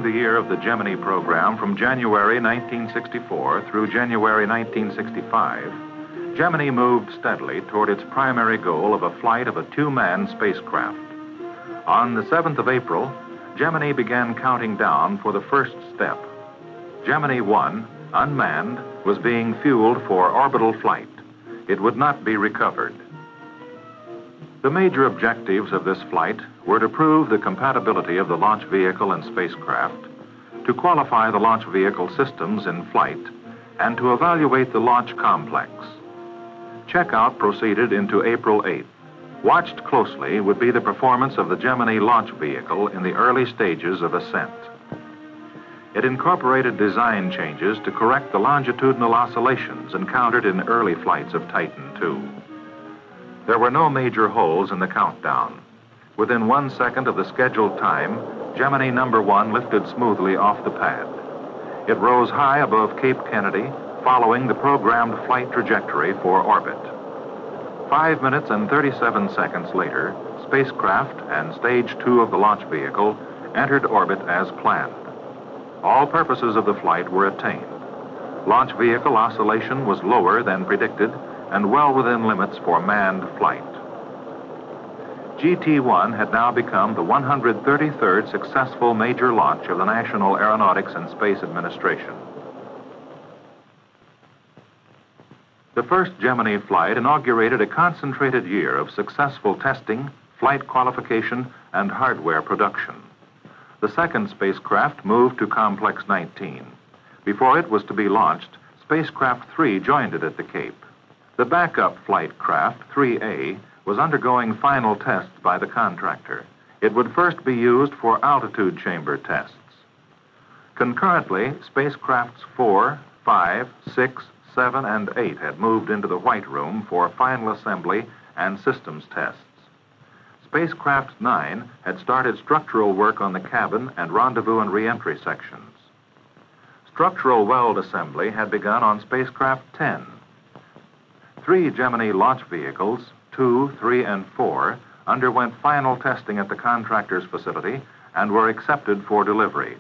During the year of the Gemini program from January 1964 through January 1965, Gemini moved steadily toward its primary goal of a flight of a two-man spacecraft. On the 7th of April, Gemini began counting down for the first step. Gemini 1, unmanned, was being fueled for orbital flight. It would not be recovered. The major objectives of this flight were to prove the compatibility of the launch vehicle and spacecraft, to qualify the launch vehicle systems in flight, and to evaluate the launch complex. Checkout proceeded into April 8th. Watched closely would be the performance of the Gemini launch vehicle in the early stages of ascent. It incorporated design changes to correct the longitudinal oscillations encountered in early flights of Titan II. There were no major holes in the countdown. Within 1 second of the scheduled time, Gemini number 1 lifted smoothly off the pad. It rose high above Cape Kennedy, following the programmed flight trajectory for orbit. 5 minutes and 37 seconds later, spacecraft and stage 2 of the launch vehicle entered orbit as planned. All purposes of the flight were attained. Launch vehicle oscillation was lower than predicted and well within limits for manned flight. GT-1 had now become the 133rd successful major launch of the National Aeronautics and Space Administration. The first Gemini flight inaugurated a concentrated year of successful testing, flight qualification, and hardware production. The second spacecraft moved to Complex 19. Before it was to be launched, Spacecraft 3 joined it at the Cape. The backup flight craft, 3A, was undergoing final tests by the contractor. It would first be used for altitude chamber tests. Concurrently, spacecrafts 4, 5, 6, 7, and 8 had moved into the White Room for final assembly and systems tests. Spacecraft 9 had started structural work on the cabin and rendezvous and reentry sections. Structural weld assembly had begun on Spacecraft 10. 3 Gemini launch vehicles, 2, 3, and 4, underwent final testing at the contractor's facility and were accepted for delivery.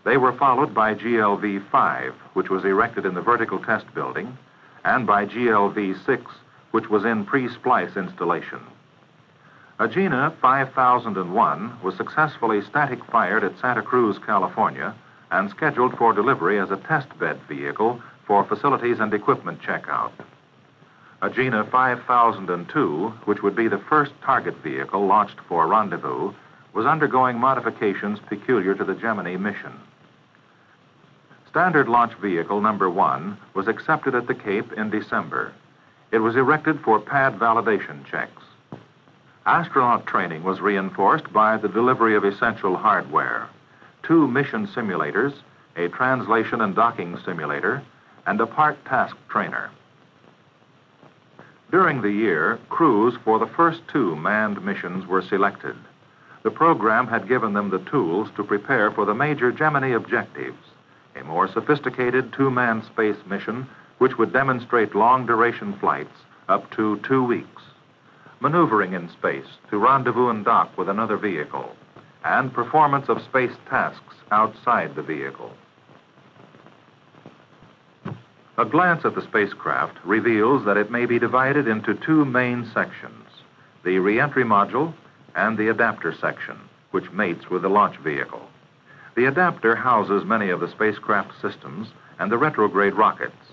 They were followed by GLV-5, which was erected in the vertical test building, and by GLV-6, which was in pre-splice installation. Agena 5001 was successfully static fired at Santa Cruz, California, and scheduled for delivery as a test bed vehicle for facilities and equipment checkout. Agena 5002, which would be the first target vehicle launched for rendezvous, was undergoing modifications peculiar to the Gemini mission. Standard Launch Vehicle number 1 was accepted at the Cape in December. It was erected for pad validation checks. Astronaut training was reinforced by the delivery of essential hardware: 2 mission simulators, a translation and docking simulator, and a part task trainer. During the year, crews for the first 2 manned missions were selected. The program had given them the tools to prepare for the major Gemini objectives: a more sophisticated 2-man space mission which would demonstrate long-duration flights up to 2 weeks, maneuvering in space to rendezvous and dock with another vehicle, and performance of space tasks outside the vehicle. A glance at the spacecraft reveals that it may be divided into 2 main sections: the reentry module and the adapter section, which mates with the launch vehicle. The adapter houses many of the spacecraft systems and the retrograde rockets.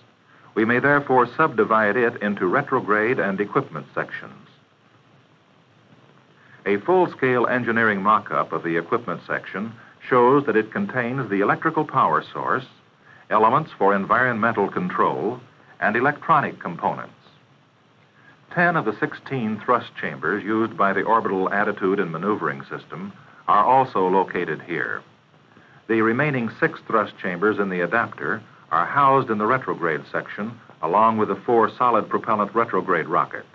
We may therefore subdivide it into retrograde and equipment sections. A full-scale engineering mock-up of the equipment section shows that it contains the electrical power source, elements for environmental control, and electronic components. 10 of the 16 thrust chambers used by the orbital attitude and maneuvering system are also located here. The remaining 6 thrust chambers in the adapter are housed in the retrograde section, along with the 4 solid propellant retrograde rockets.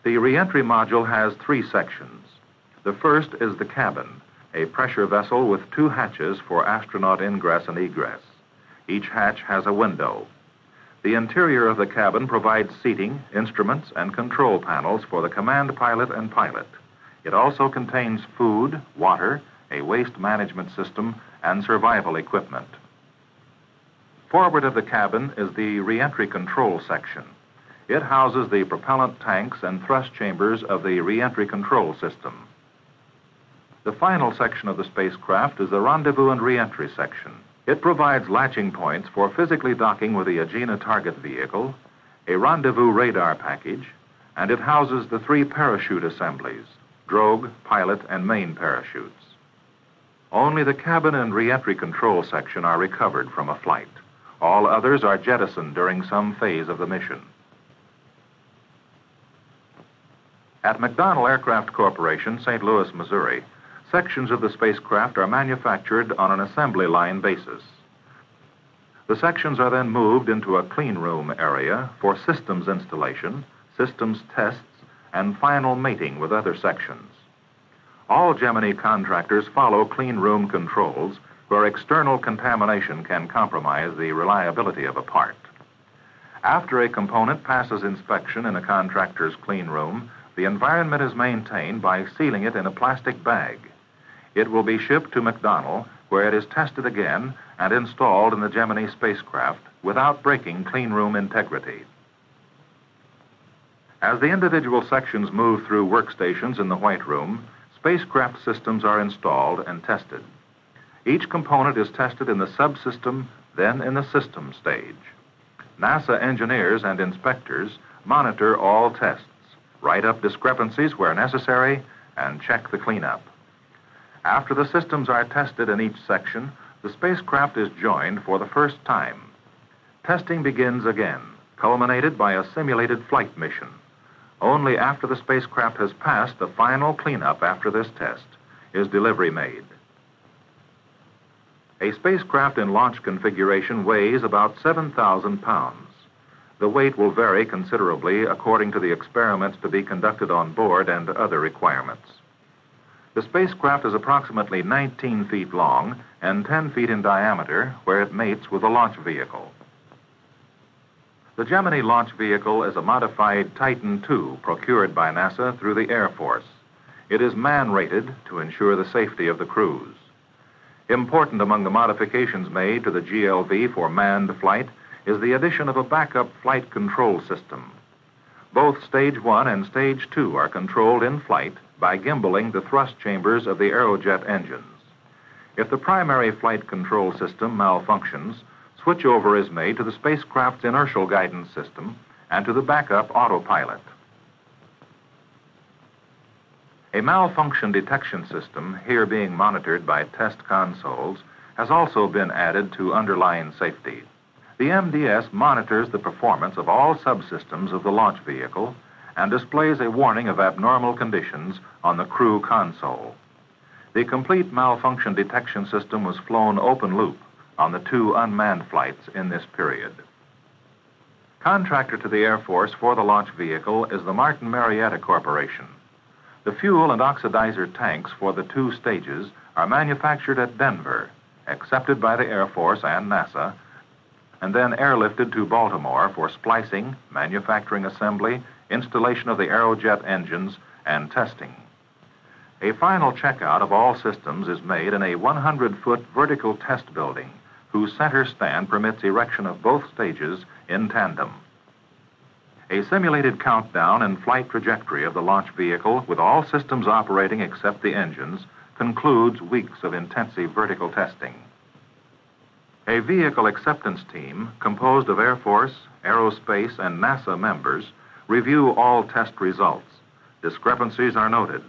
The reentry module has 3 sections. The first is the cabin, a pressure vessel with 2 hatches for astronaut ingress and egress. Each hatch has a window. The interior of the cabin provides seating, instruments, and control panels for the command pilot and pilot. It also contains food, water, a waste management system, and survival equipment. Forward of the cabin is the reentry control section. It houses the propellant tanks and thrust chambers of the reentry control system. The final section of the spacecraft is the rendezvous and reentry section. It provides latching points for physically docking with the Agena target vehicle, a rendezvous radar package, and it houses the 3 parachute assemblies, drogue, pilot, and main parachutes. Only the cabin and reentry control section are recovered from a flight. All others are jettisoned during some phase of the mission. At McDonnell Aircraft Corporation, St. Louis, Missouri, sections of the spacecraft are manufactured on an assembly line basis. The sections are then moved into a clean room area for systems installation, systems tests, and final mating with other sections. All Gemini contractors follow clean room controls where external contamination can compromise the reliability of a part. After a component passes inspection in a contractor's clean room, the environment is maintained by sealing it in a plastic bag. It will be shipped to McDonnell, where it is tested again and installed in the Gemini spacecraft without breaking clean room integrity. As the individual sections move through workstations in the White Room, spacecraft systems are installed and tested. Each component is tested in the subsystem, then in the system stage. NASA engineers and inspectors monitor all tests, write up discrepancies where necessary, and check the cleanup. After the systems are tested in each section, the spacecraft is joined for the first time. Testing begins again, culminated by a simulated flight mission. Only after the spacecraft has passed the final cleanup after this test is delivery made. A spacecraft in launch configuration weighs about 7,000 pounds. The weight will vary considerably according to the experiments to be conducted on board and other requirements. The spacecraft is approximately 19 feet long and 10 feet in diameter, where it mates with the launch vehicle. The Gemini launch vehicle is a modified Titan II procured by NASA through the Air Force. It is man-rated to ensure the safety of the crews. Important among the modifications made to the GLV for manned flight is the addition of a backup flight control system. Both Stage 1 and Stage 2 are controlled in flight by gimbaling the thrust chambers of the Aerojet engines. If the primary flight control system malfunctions, switchover is made to the spacecraft's inertial guidance system and to the backup autopilot. A malfunction detection system, here being monitored by test consoles, has also been added to underline safety. The MDS monitors the performance of all subsystems of the launch vehicle and displays a warning of abnormal conditions on the crew console. The complete malfunction detection system was flown open loop on the 2 unmanned flights in this period. Contractor to the Air Force for the launch vehicle is the Martin Marietta Corporation. The fuel and oxidizer tanks for the 2 stages are manufactured at Denver, accepted by the Air Force and NASA, and then airlifted to Baltimore for splicing, manufacturing assembly, installation of the Aerojet engines, and testing. A final checkout of all systems is made in a 100-foot vertical test building, whose center stand permits erection of both stages in tandem. A simulated countdown and flight trajectory of the launch vehicle, with all systems operating except the engines, concludes weeks of intensive vertical testing. A vehicle acceptance team, composed of Air Force, Aerospace, and NASA members, review all test results. Discrepancies are noted.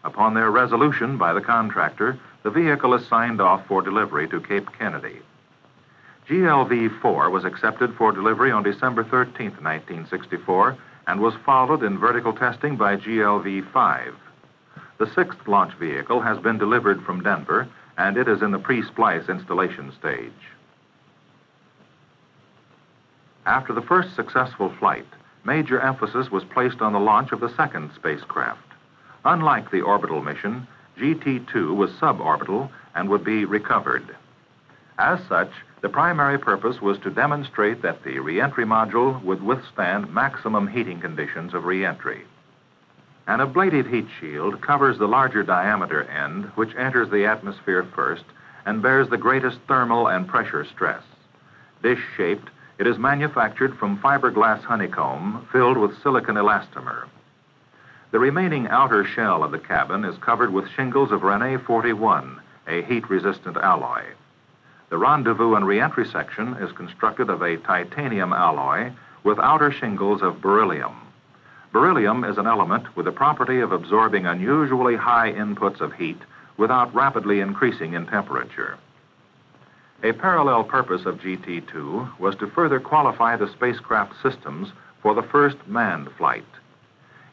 Upon their resolution by the contractor, the vehicle is signed off for delivery to Cape Kennedy. GLV-4 was accepted for delivery on December 13, 1964, and was followed in vertical testing by GLV-5. The 6th launch vehicle has been delivered from Denver, and it is in the pre-splice installation stage. After the first successful flight, major emphasis was placed on the launch of the 2nd spacecraft. Unlike the orbital mission, GT-2 was suborbital and would be recovered. As such, the primary purpose was to demonstrate that the reentry module would withstand maximum heating conditions of reentry. An ablative heat shield covers the larger diameter end, which enters the atmosphere first and bears the greatest thermal and pressure stress. Dish-shaped, it is manufactured from fiberglass honeycomb filled with silicon elastomer. The remaining outer shell of the cabin is covered with shingles of Rene 41, a heat-resistant alloy. The rendezvous and reentry section is constructed of a titanium alloy with outer shingles of beryllium. Beryllium is an element with the property of absorbing unusually high inputs of heat without rapidly increasing in temperature. A parallel purpose of GT2 was to further qualify the spacecraft systems for the first manned flight.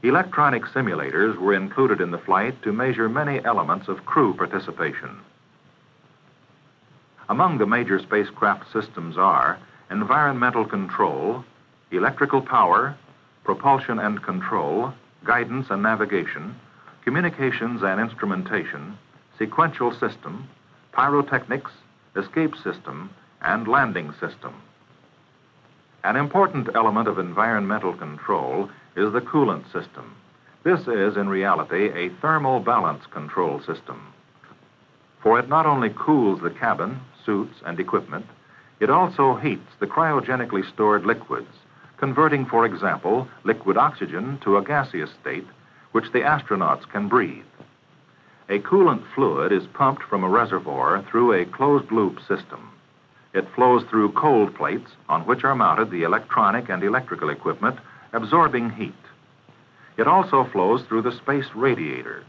Electronic simulators were included in the flight to measure many elements of crew participation. Among the major spacecraft systems are environmental control, electrical power, propulsion and control, guidance and navigation, communications and instrumentation, sequential system, pyrotechnics, escape system, and landing system. An important element of environmental control is the coolant system. This is, in reality, a thermal balance control system. For it not only cools the cabin, suits, and equipment, it also heats the cryogenically stored liquids, converting, for example, liquid oxygen to a gaseous state, which the astronauts can breathe. A coolant fluid is pumped from a reservoir through a closed-loop system. It flows through cold plates on which are mounted the electronic and electrical equipment, absorbing heat. It also flows through the space radiator.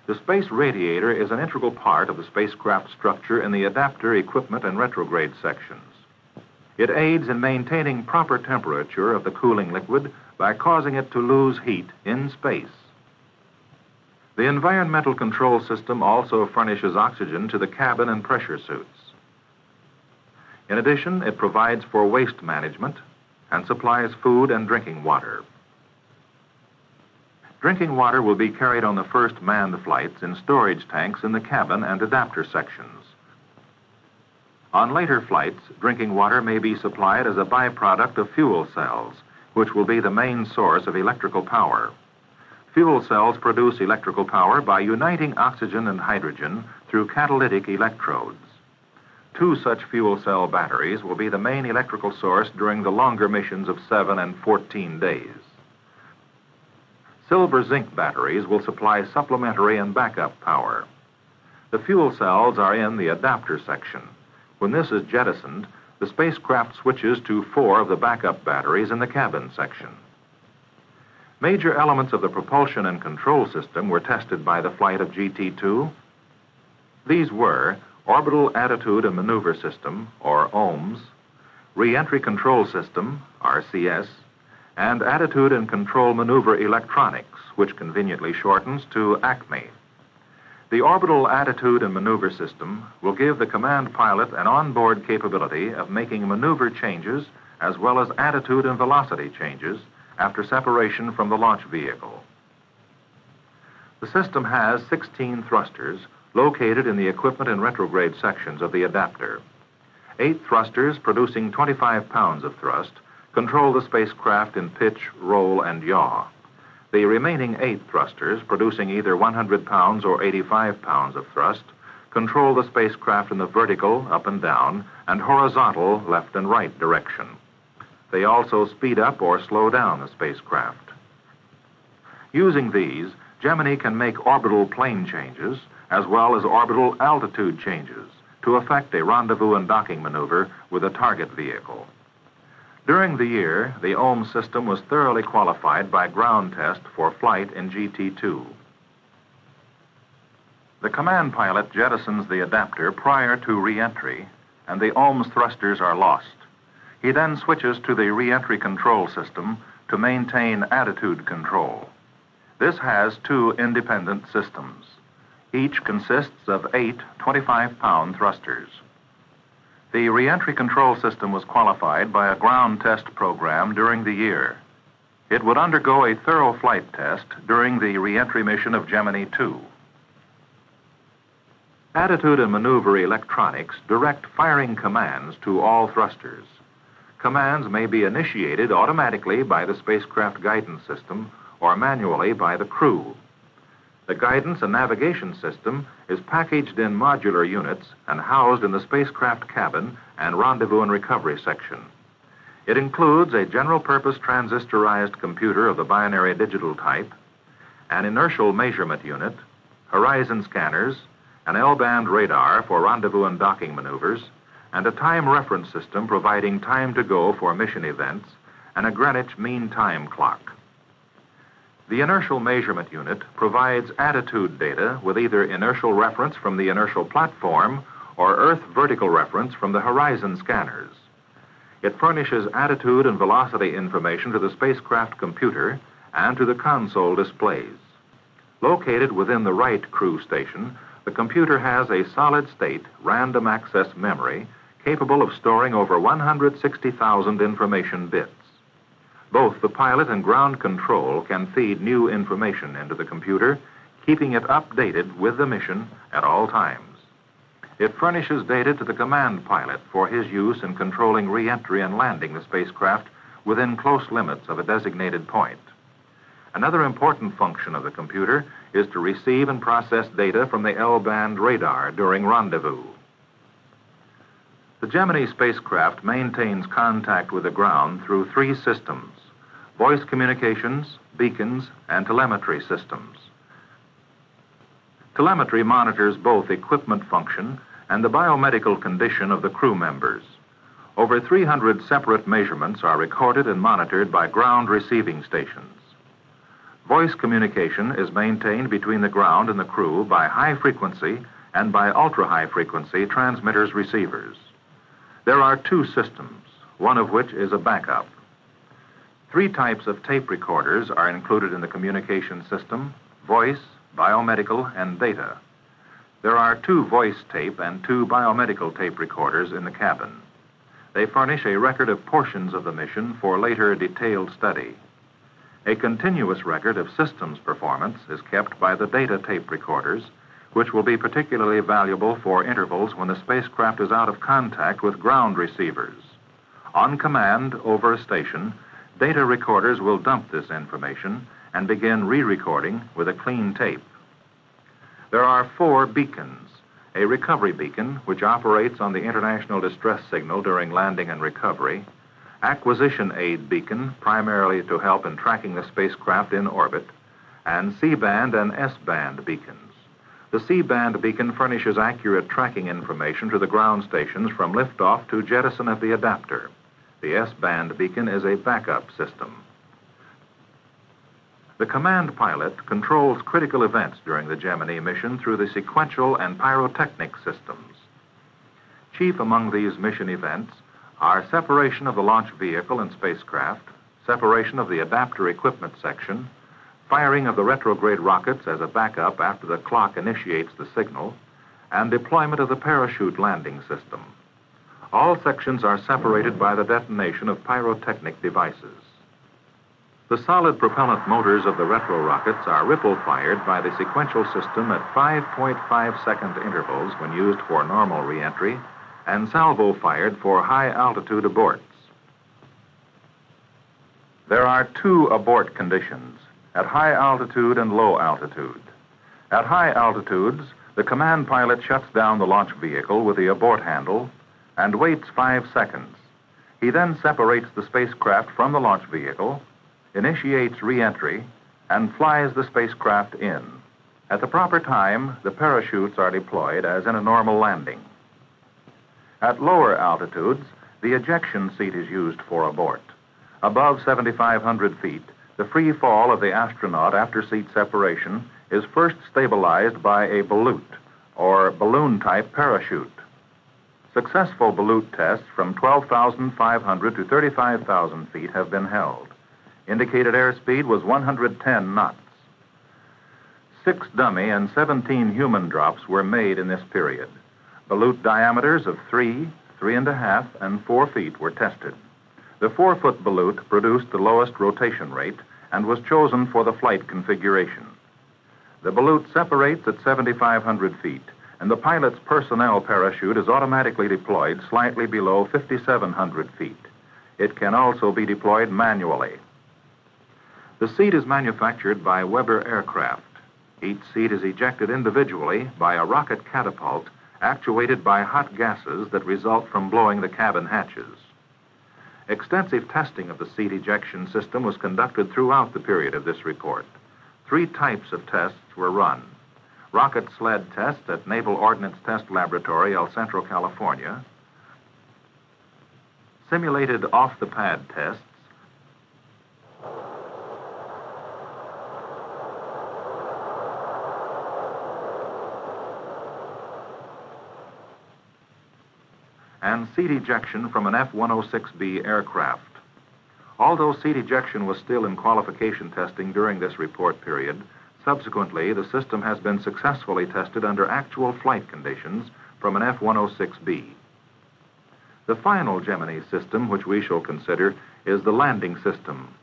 The space radiator is an integral part of the spacecraft structure in the adapter, equipment, and retrograde sections. It aids in maintaining proper temperature of the cooling liquid by causing it to lose heat in space. The environmental control system also furnishes oxygen to the cabin and pressure suits. In addition, it provides for waste management and supplies food and drinking water. Drinking water will be carried on the first manned flights in storage tanks in the cabin and adapter sections. On later flights, drinking water may be supplied as a byproduct of fuel cells, which will be the main source of electrical power. Fuel cells produce electrical power by uniting oxygen and hydrogen through catalytic electrodes. 2 such fuel cell batteries will be the main electrical source during the longer missions of 7 and 14 days. Silver-zinc batteries will supply supplementary and backup power. The fuel cells are in the adapter section. When this is jettisoned, the spacecraft switches to 4 of the backup batteries in the cabin section. Major elements of the propulsion and control system were tested by the flight of GT2. These were Orbital Attitude and Maneuver System, or OMS, Reentry Control System, RCS, and Attitude and Control Maneuver Electronics, which conveniently shortens to ACME. The Orbital Attitude and Maneuver System will give the command pilot an onboard capability of making maneuver changes as well as attitude and velocity changes after separation from the launch vehicle. The system has 16 thrusters located in the equipment and retrograde sections of the adapter. 8 thrusters producing 25 pounds of thrust control the spacecraft in pitch, roll, and yaw. The remaining 8 thrusters, producing either 100 pounds or 85 pounds of thrust, control the spacecraft in the vertical, up and down, and horizontal, left and right direction. They also speed up or slow down the spacecraft. Using these, Gemini can make orbital plane changes as well as orbital altitude changes to effect a rendezvous and docking maneuver with a target vehicle. During the year, the OMS system was thoroughly qualified by ground test for flight in GT2. The command pilot jettisons the adapter prior to re-entry, and the OMS thrusters are lost. He then switches to the re-entry control system to maintain attitude control. This has 2 independent systems. Each consists of 8 25-pound thrusters. The re-entry control system was qualified by a ground test program during the year. It would undergo a thorough flight test during the re-entry mission of Gemini 2. Attitude and maneuver electronics direct firing commands to all thrusters. Commands may be initiated automatically by the spacecraft guidance system or manually by the crew. The guidance and navigation system is packaged in modular units and housed in the spacecraft cabin and rendezvous and recovery section. It includes a general-purpose transistorized computer of the binary digital type, an inertial measurement unit, horizon scanners, an L-band radar for rendezvous and docking maneuvers, and a time reference system providing time to go for mission events, and a Greenwich Mean Time clock. The inertial measurement unit provides attitude data with either inertial reference from the inertial platform or Earth vertical reference from the horizon scanners. It furnishes attitude and velocity information to the spacecraft computer and to the console displays. Located within the right crew station, the computer has a solid-state random access memory capable of storing over 160,000 information bits. Both the pilot and ground control can feed new information into the computer, keeping it updated with the mission at all times. It furnishes data to the command pilot for his use in controlling re-entry and landing the spacecraft within close limits of a designated point. Another important function of the computer is to receive and process data from the L-band radar during rendezvous. The Gemini spacecraft maintains contact with the ground through three systems: voice communications, beacons, and telemetry systems. Telemetry monitors both equipment function and the biomedical condition of the crew members. Over 300 separate measurements are recorded and monitored by ground receiving stations. Voice communication is maintained between the ground and the crew by high-frequency and by ultra-high-frequency transmitters receivers. There are two systems, one of which is a backup. Three types of tape recorders are included in the communication system: voice, biomedical, and data. There are two voice tape and two biomedical tape recorders in the cabin. They furnish a record of portions of the mission for later detailed study. A continuous record of systems performance is kept by the data tape recorders, which will be particularly valuable for intervals when the spacecraft is out of contact with ground receivers. On command over a station, data recorders will dump this information and begin re-recording with a clean tape. There are 4 beacons: a recovery beacon, which operates on the international distress signal during landing and recovery; acquisition aid beacon, primarily to help in tracking the spacecraft in orbit; and C-band and S-band beacons. The C-band beacon furnishes accurate tracking information to the ground stations from liftoff to jettison of the adapter. The S-band beacon is a backup system. The command pilot controls critical events during the Gemini mission through the sequential and pyrotechnic systems. Chief among these mission events are separation of the launch vehicle and spacecraft, separation of the adapter equipment section, firing of the retrograde rockets as a backup after the clock initiates the signal, and deployment of the parachute landing system. All sections are separated by the detonation of pyrotechnic devices. The solid propellant motors of the retro rockets are ripple-fired by the sequential system at 5.5-second intervals when used for normal re-entry, and salvo-fired for high-altitude aborts. There are 2 abort conditions: at high altitude and low altitude. At high altitudes, the command pilot shuts down the launch vehicle with the abort handle and waits 5 seconds. He then separates the spacecraft from the launch vehicle, initiates re-entry, and flies the spacecraft in. At the proper time, the parachutes are deployed as in a normal landing. At lower altitudes, the ejection seat is used for abort. Above 7,500 feet, the free fall of the astronaut after seat separation is first stabilized by a balut, or balloon-type parachute. Successful balut tests from 12,500 to 35,000 feet have been held. Indicated airspeed was 110 knots. 6 dummy and 17 human drops were made in this period. Balut diameters of 3, 3.5, and 4 feet were tested. The 4-foot balut produced the lowest rotation rate and was chosen for the flight configuration. The balut separates at 7,500 feet, and the pilot's personnel parachute is automatically deployed slightly below 5,700 feet. It can also be deployed manually. The seat is manufactured by Weber Aircraft. Each seat is ejected individually by a rocket catapult actuated by hot gases that result from blowing the cabin hatches. Extensive testing of the seat ejection system was conducted throughout the period of this report. 3 types of tests were run. Rocket sled tests at Naval Ordnance Test Laboratory, El Centro, California. Simulated off-the-pad tests. And seat ejection from an F-106B aircraft. Although seat ejection was still in qualification testing during this report period, subsequently the system has been successfully tested under actual flight conditions from an F-106B. The final Gemini system, which we shall consider, is the landing system.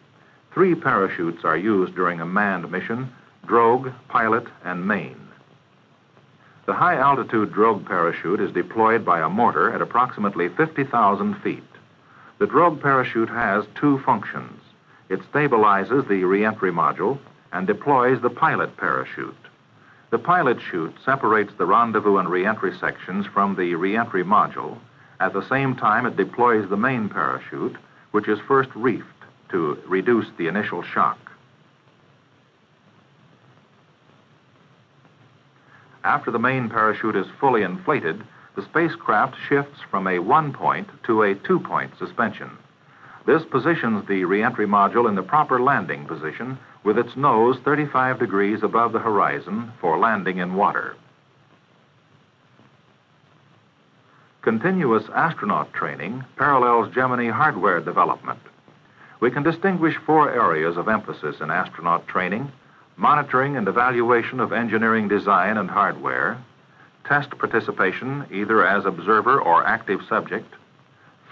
3 parachutes are used during a manned mission: drogue, pilot, and main. The high-altitude drogue parachute is deployed by a mortar at approximately 50,000 feet. The drogue parachute has 2 functions. It stabilizes the reentry module and deploys the pilot parachute. The pilot chute separates the rendezvous and reentry sections from the reentry module. At the same time, it deploys the main parachute, which is first reefed to reduce the initial shock. After the main parachute is fully inflated, the spacecraft shifts from a 1-point to a 2-point suspension. This positions the reentry module in the proper landing position with its nose 35 degrees above the horizon for landing in water. Continuous astronaut training parallels Gemini hardware development. We can distinguish 4 areas of emphasis in astronaut training: monitoring and evaluation of engineering design and hardware, test participation either as observer or active subject,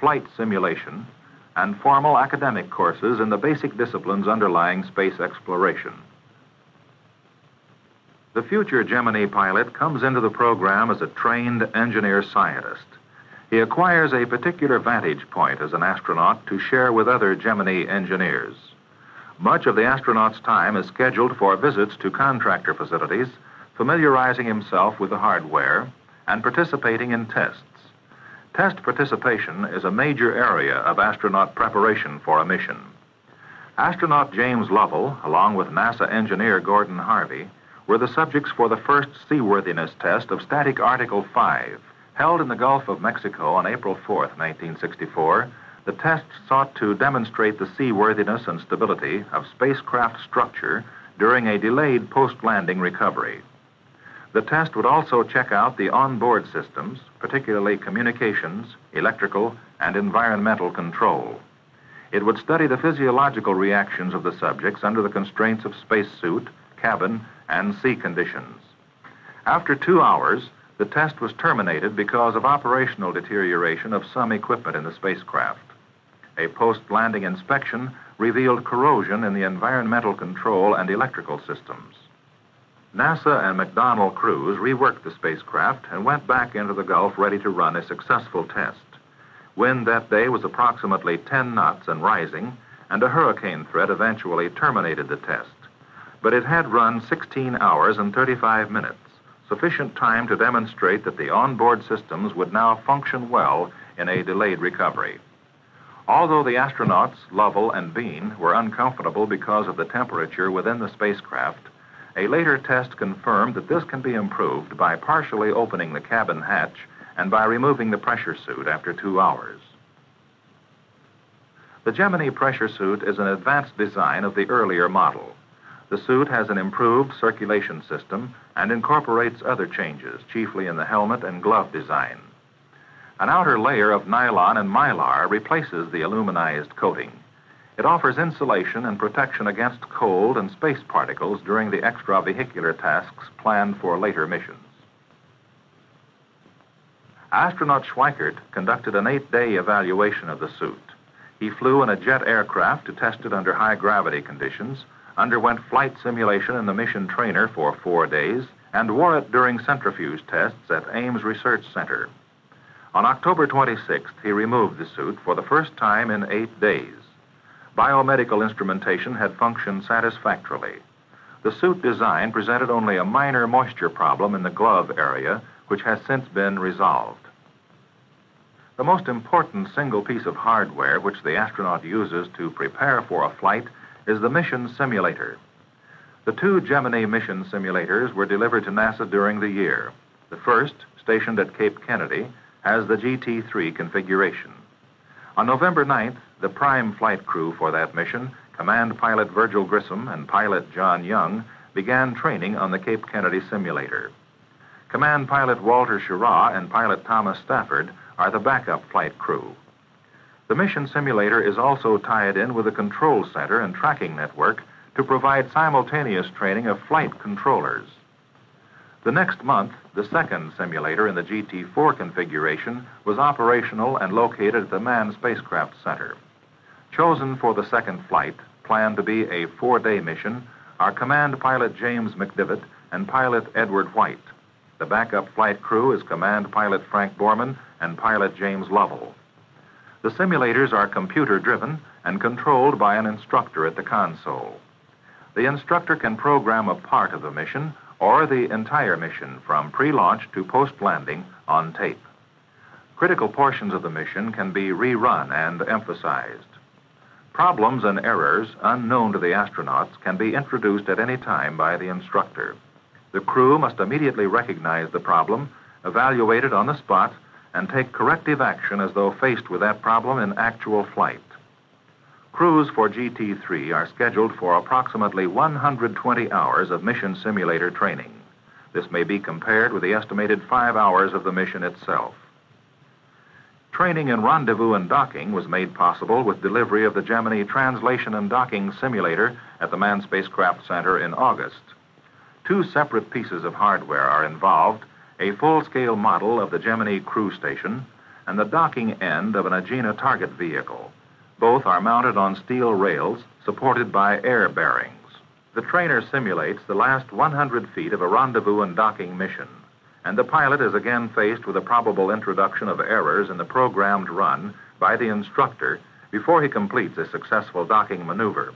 flight simulation, and formal academic courses in the basic disciplines underlying space exploration. The future Gemini pilot comes into the program as a trained engineer scientist. He acquires a particular vantage point as an astronaut to share with other Gemini engineers. Much of the astronaut's time is scheduled for visits to contractor facilities, familiarizing himself with the hardware, and participating in tests. Test participation is a major area of astronaut preparation for a mission. Astronaut James Lovell, along with NASA engineer Gordon Harvey, were the subjects for the first seaworthiness test of Static Article 5. Held in the Gulf of Mexico on April 4, 1964, the test sought to demonstrate the seaworthiness and stability of spacecraft structure during a delayed post-landing recovery. The test would also check out the onboard systems, particularly communications, electrical, and environmental control. It would study the physiological reactions of the subjects under the constraints of spacesuit, cabin, and sea conditions. After 2 hours, the test was terminated because of operational deterioration of some equipment in the spacecraft. A post-landing inspection revealed corrosion in the environmental control and electrical systems. NASA and McDonnell crews reworked the spacecraft and went back into the Gulf ready to run a successful test. Wind that day was approximately 10 knots and rising, and a hurricane threat eventually terminated the test. But it had run 16 hours and 35 minutes, sufficient time to demonstrate that the onboard systems would now function well in a delayed recovery. Although the astronauts, Lovell and Bean, were uncomfortable because of the temperature within the spacecraft, a later test confirmed that this can be improved by partially opening the cabin hatch and by removing the pressure suit after 2 hours. The Gemini pressure suit is an advanced design of the earlier model. The suit has an improved circulation system and incorporates other changes, chiefly in the helmet and glove design. An outer layer of nylon and mylar replaces the aluminized coating. It offers insulation and protection against cold and space particles during the extravehicular tasks planned for later missions. Astronaut Schweikert conducted an 8-day evaluation of the suit. He flew in a jet aircraft to test it under high-gravity conditions, underwent flight simulation in the mission trainer for 4 days, and wore it during centrifuge tests at Ames Research Center. On October 26th, he removed the suit for the first time in 8 days. Biomedical instrumentation had functioned satisfactorily. The suit design presented only a minor moisture problem in the glove area, which has since been resolved. The most important single piece of hardware which the astronaut uses to prepare for a flight is the mission simulator. The 2 Gemini mission simulators were delivered to NASA during the year. The first, stationed at Cape Kennedy, has the GT-3 configuration. On November 9th, the prime flight crew for that mission, Command Pilot Virgil Grissom and Pilot John Young, began training on the Cape Kennedy simulator. Command Pilot Walter Schirra and Pilot Thomas Stafford are the backup flight crew. The mission simulator is also tied in with a control center and tracking network to provide simultaneous training of flight controllers. The next month, the second simulator in the GT-4 configuration was operational and located at the Manned Spacecraft Center. Chosen for the second flight, planned to be a 4-day mission, are Command Pilot James McDivitt and Pilot Edward White. The backup flight crew is Command Pilot Frank Borman and Pilot James Lovell. The simulators are computer-driven and controlled by an instructor at the console. The instructor can program a part of the mission or the entire mission from pre-launch to post-landing on tape. Critical portions of the mission can be rerun and emphasized. Problems and errors unknown to the astronauts can be introduced at any time by the instructor. The crew must immediately recognize the problem, evaluate it on the spot, and take corrective action as though faced with that problem in actual flight. Crews for GT-3 are scheduled for approximately 120 hours of mission simulator training. This may be compared with the estimated 5 hours of the mission itself. Training in rendezvous and docking was made possible with delivery of the Gemini Translation and Docking Simulator at the Manned Spacecraft Center in August. 2 separate pieces of hardware are involved, a full-scale model of the Gemini crew station and the docking end of an Agena target vehicle. Both are mounted on steel rails supported by air bearings. The trainer simulates the last 100 feet of a rendezvous and docking mission, and the pilot is again faced with a probable introduction of errors in the programmed run by the instructor before he completes a successful docking maneuver.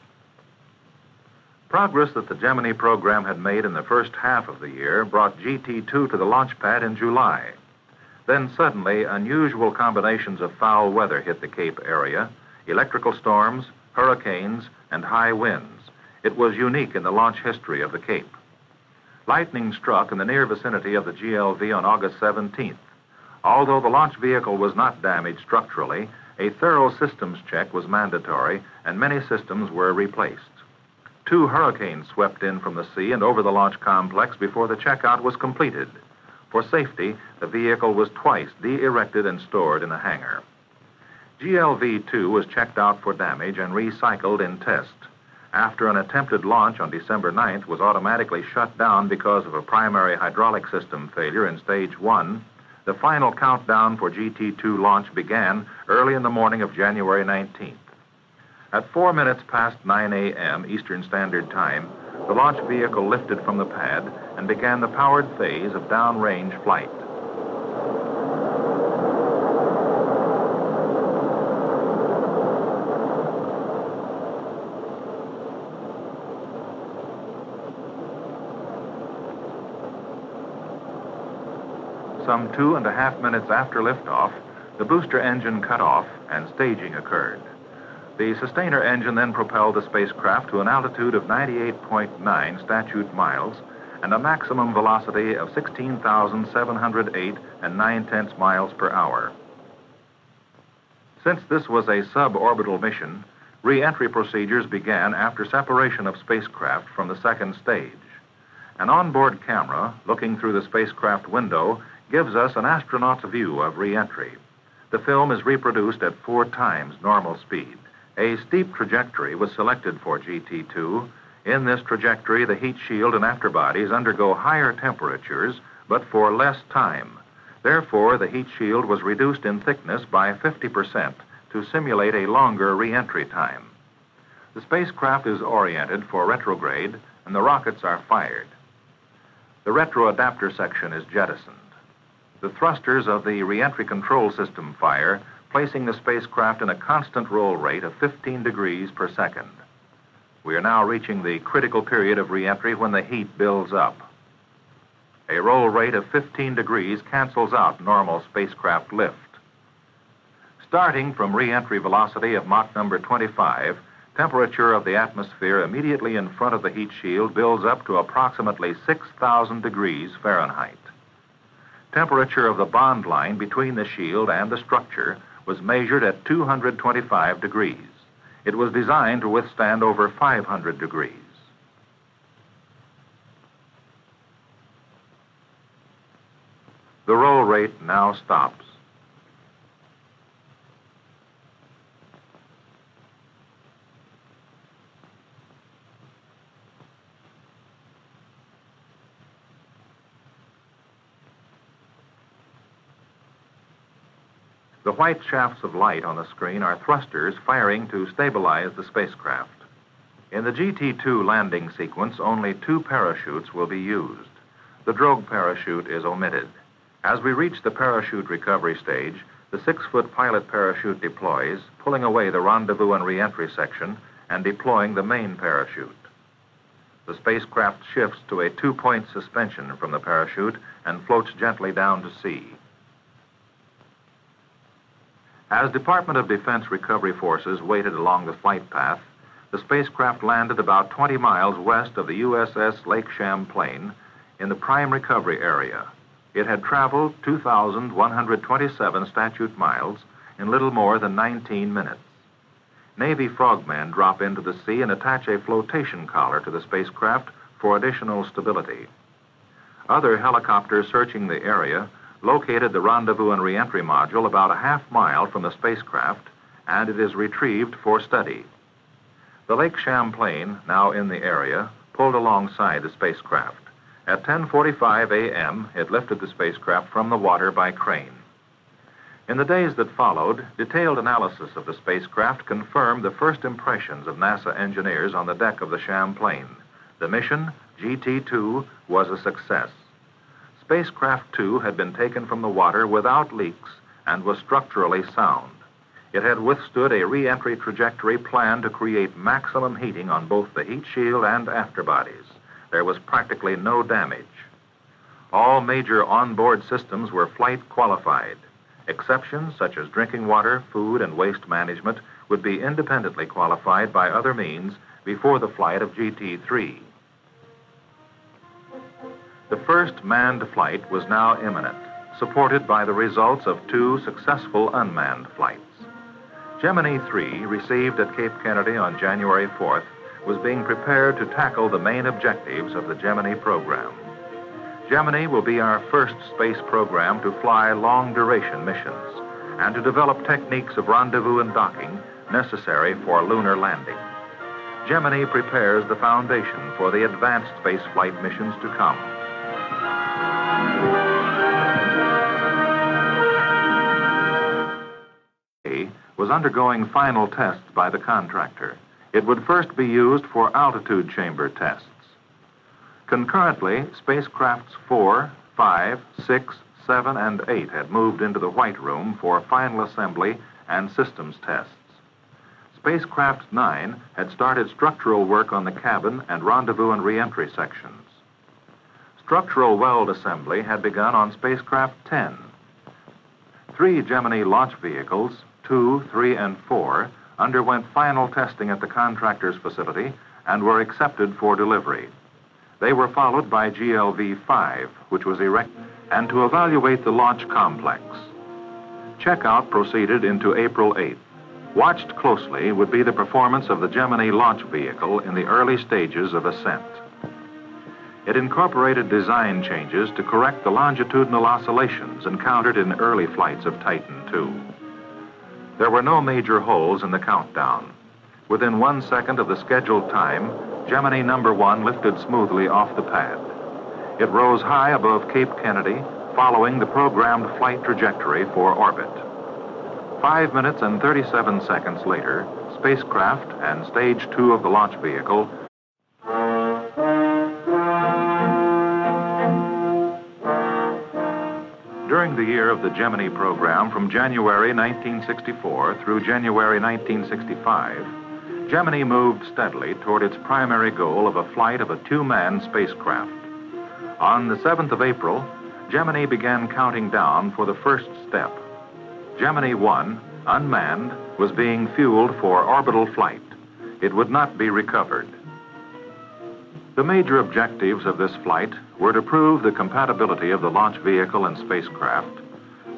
Progress that the Gemini program had made in the first half of the year brought GT-2 to the launch pad in July. Then suddenly, unusual combinations of foul weather hit the Cape area: electrical storms, hurricanes, and high winds. It was unique in the launch history of the Cape. Lightning struck in the near vicinity of the GLV on August 17th. Although the launch vehicle was not damaged structurally, a thorough systems check was mandatory, and many systems were replaced. 2 hurricanes swept in from the sea and over the launch complex before the checkout was completed. For safety, the vehicle was twice de-erected and stored in a hangar. GLV-2 was checked out for damage and recycled in test. After an attempted launch on December 9th was automatically shut down because of a primary hydraulic system failure in stage 1, the final countdown for GT-2 launch began early in the morning of January 19th. At 4 minutes past 9 a.m. Eastern Standard Time, the launch vehicle lifted from the pad and began the powered phase of downrange flight. Some 2.5 minutes after liftoff, the booster engine cut off and staging occurred. The sustainer engine then propelled the spacecraft to an altitude of 98.9 statute miles and a maximum velocity of 16,708 9/10 miles per hour. Since this was a suborbital mission, re-entry procedures began after separation of spacecraft from the second stage. An onboard camera looking through the spacecraft window gives us an astronaut's view of re-entry. The film is reproduced at 4 times normal speed. A steep trajectory was selected for GT-2. In this trajectory, the heat shield and afterbodies undergo higher temperatures, but for less time. Therefore, the heat shield was reduced in thickness by 50% to simulate a longer re-entry time. The spacecraft is oriented for retrograde, and the rockets are fired. The retroadapter section is jettisoned. The thrusters of the re-entry control system fire, placing the spacecraft in a constant roll rate of 15 degrees per second. We are now reaching the critical period of re-entry when the heat builds up. A roll rate of 15 degrees cancels out normal spacecraft lift. Starting from re-entry velocity of Mach number 25, temperature of the atmosphere immediately in front of the heat shield builds up to approximately 6,000 degrees Fahrenheit. Temperature of the bond line between the shield and the structure was measured at 225 degrees. It was designed to withstand over 500 degrees. The roll rate now stops. The white shafts of light on the screen are thrusters firing to stabilize the spacecraft. In the GT-2 landing sequence, only 2 parachutes will be used. The drogue parachute is omitted. As we reach the parachute recovery stage, the 6-foot pilot parachute deploys, pulling away the rendezvous and re-entry section and deploying the main parachute. The spacecraft shifts to a 2-point suspension from the parachute and floats gently down to sea. As Department of Defense recovery forces waited along the flight path, the spacecraft landed about 20 miles west of the USS Lake Champlain in the prime recovery area. It had traveled 2,127 statute miles in little more than 19 minutes. Navy frogmen drop into the sea and attach a flotation collar to the spacecraft for additional stability. Other helicopters searching the area located the rendezvous and re-entry module about a half-mile from the spacecraft, and it is retrieved for study. The Lake Champlain, now in the area, pulled alongside the spacecraft. At 10:45 a.m., it lifted the spacecraft from the water by crane. In the days that followed, detailed analysis of the spacecraft confirmed the first impressions of NASA engineers on the deck of the Champlain. The mission, GT-2, was a success. Spacecraft 2 had been taken from the water without leaks and was structurally sound. It had withstood a re-entry trajectory planned to create maximum heating on both the heat shield and afterbodies. There was practically no damage. All major onboard systems were flight qualified. Exceptions such as drinking water, food, and waste management would be independently qualified by other means before the flight of GT-3. The first manned flight was now imminent, supported by the results of 2 successful unmanned flights. Gemini 3, received at Cape Kennedy on January 4th, was being prepared to tackle the main objectives of the Gemini program. Gemini will be our first space program to fly long-duration missions and to develop techniques of rendezvous and docking necessary for lunar landing. Gemini prepares the foundation for the advanced spaceflight missions to come. Was undergoing final tests by the contractor. It would first be used for altitude chamber tests. Concurrently, spacecrafts 4, 5, 6, 7, and 8 had moved into the White Room for final assembly and systems tests. Spacecraft 9 had started structural work on the cabin and rendezvous and re-entry sections. Structural weld assembly had begun on spacecraft 10. 3 Gemini launch vehicles, 2, 3, and 4, underwent final testing at the contractor's facility and were accepted for delivery. They were followed by GLV-5, which was erected, and to evaluate the launch complex. Checkout proceeded into April 8th. Watched closely would be the performance of the Gemini launch vehicle in the early stages of ascent. It incorporated design changes to correct the longitudinal oscillations encountered in early flights of Titan II. There were no major holes in the countdown. Within 1 second of the scheduled time, Gemini number 1 lifted smoothly off the pad. It rose high above Cape Kennedy, following the programmed flight trajectory for orbit. 5 minutes and 37 seconds later, spacecraft and stage 2 of the launch vehicle during During the year of the Gemini program from January 1964 through January 1965, Gemini moved steadily toward its primary goal of a flight of a two-man spacecraft. On the 7th of April, Gemini began counting down for the first step. Gemini 1, unmanned, was being fueled for orbital flight. It would not be recovered. The major objectives of this flight were to prove the compatibility of the launch vehicle and spacecraft,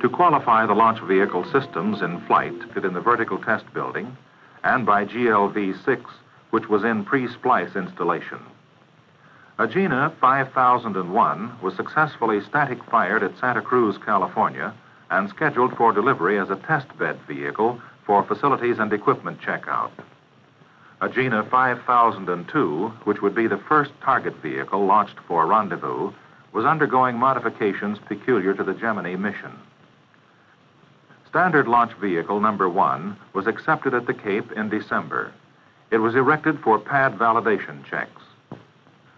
to qualify the launch vehicle systems in flight in the vertical test building, and by GLV-6, which was in pre-splice installation. Agena 5001 was successfully static fired at Santa Cruz, California, and scheduled for delivery as a test bed vehicle for facilities and equipment checkout. Agena 5002, which would be the first target vehicle launched for rendezvous, was undergoing modifications peculiar to the Gemini mission. Standard Launch Vehicle number 1 was accepted at the Cape in December. It was erected for pad validation checks.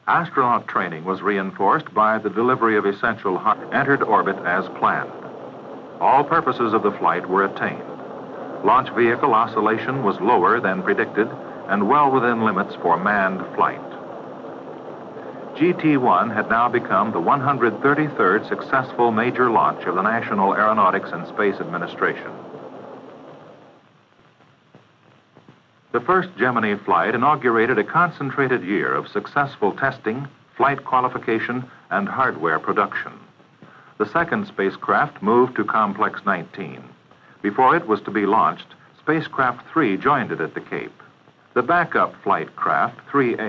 Astronaut training was reinforced by the delivery of essential hardware. Entered orbit as planned. All purposes of the flight were attained. Launch vehicle oscillation was lower than predicted and well within limits for manned flight. GT-1 had now become the 133rd successful major launch of the National Aeronautics and Space Administration. The first Gemini flight inaugurated a concentrated year of successful testing, flight qualification, and hardware production. The second spacecraft moved to Complex 19. Before it was to be launched, Spacecraft 3 joined it at the Cape. The backup flight craft, 3A,